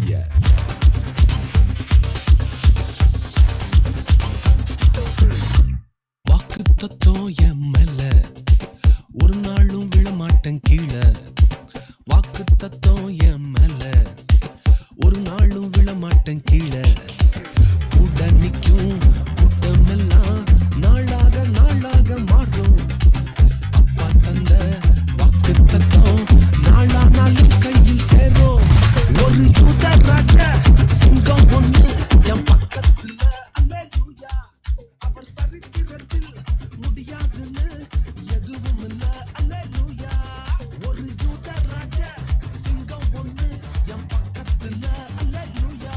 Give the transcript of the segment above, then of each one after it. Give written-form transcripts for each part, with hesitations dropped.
Yeah. வாக்கு தத்தம் என் மேல ஒரு நாளும் விழமாட்டேன் கீழே. வாக்கு தத்தம் என் மேல ஒரு நாளும் விழமாட்டேன் கீழே. கூட நிக்கும் கூட்டமெல்லாம் நாளாக நாளாக மாறும். அப்பா தந்த வாக்கு தத்தம் நாளானாலும் கையில் சேரும். ஒரு யூத ராஜா சிங்கம் ஒண்ணு என் பக்கத்துல. அல்லேலூயா. அவர் சரித்திரத்தில் முடியாதுன்னு எதுவும் இல்ல. அல்லேலூயா. ஒரு யூத ராஜா சிங்கம் ஒண்ணு என் பக்கத்துல. அல்லேலூயா.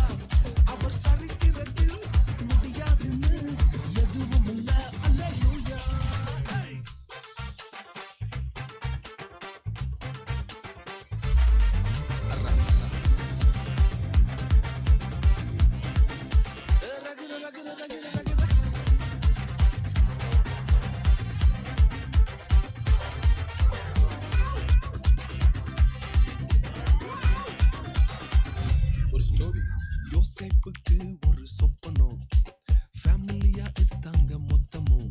அவர் சரித்திரத்தில் முடியாதுன்னு எதுவும் இல்ல. அல்லேலூயா. ஒரு ஸ்டோரி. யோசேப்புக்கு ஒரு சொப்பனம், ஃபேமிலியா எடுத்தாங்க மொத்தமும்.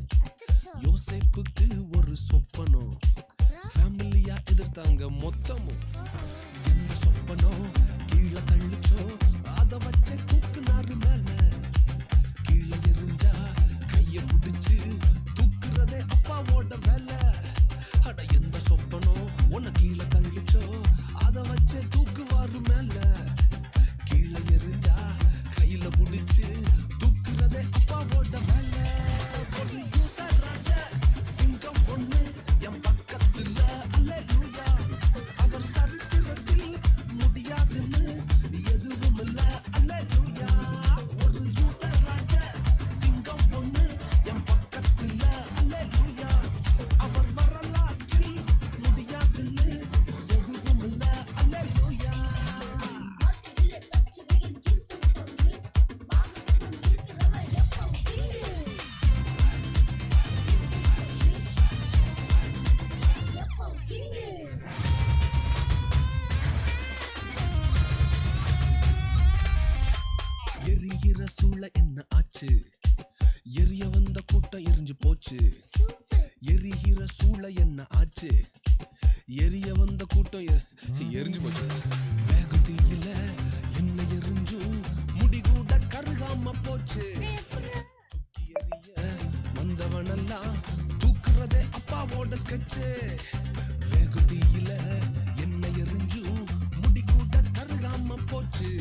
யோசேப்புக்கு ஒரு சொப்பனம், ஃபேமிலியா எதிர்த்தாங்க மொத்தமும். எந்த சொப்பனம் கீழே தள்ளிச்சோ அத வச்சு தூக்குனாரு மேல. கீழே எரிஞ்சா கைய பிடிச்சு தூக்குறதே அப்பாவோட வேலை. அட எந்த சொப்பனம் உன்னை கீழே தள்ளிச்சோ அத வச்சு தூக்குவாரு மேல. கீழே எரிஞ்சா கையில பிடிச்சு தூக்குறதே அப்பாவோட வேலை. ஒரு யூத ராஜா சிங்கம் ஒண்ணு என் பக்கத்துல. அல்லேலூயா. அவர் சரித்திரத்தில் முடியாதுன்னு எதுவும் இல்ல. அல்லேலூயா. ஒரு யூத ராஜா சிங்கம் ஒண்ணு என் பக்கத்துல. அல்லேலூயா. அவர் வரலாற்றில் முடியாதுன்னு எதுவும் இல்ல. அல்லேலூயா. எரியிற சூளை என்ன ஆச்சு? எரிய வந்த கூட்டம் எரிஞ்சு போச்சு. எரிகிற சூளை என்ன ஆச்சு? எரிய வந்த கூட்டம் எரிஞ்சு போச்சு. வேக தீயில என்ன எரிஞ்சும் முடி கூட கருகாம போச்சு. தூக்கி எறிய வந்தவனெல்லாம் தூக்குறதே அப்பாவோட ஸ்கெட்சு. வேக தீயில என்ன எரிஞ்சும் முடி கூட கருகாம போச்சு.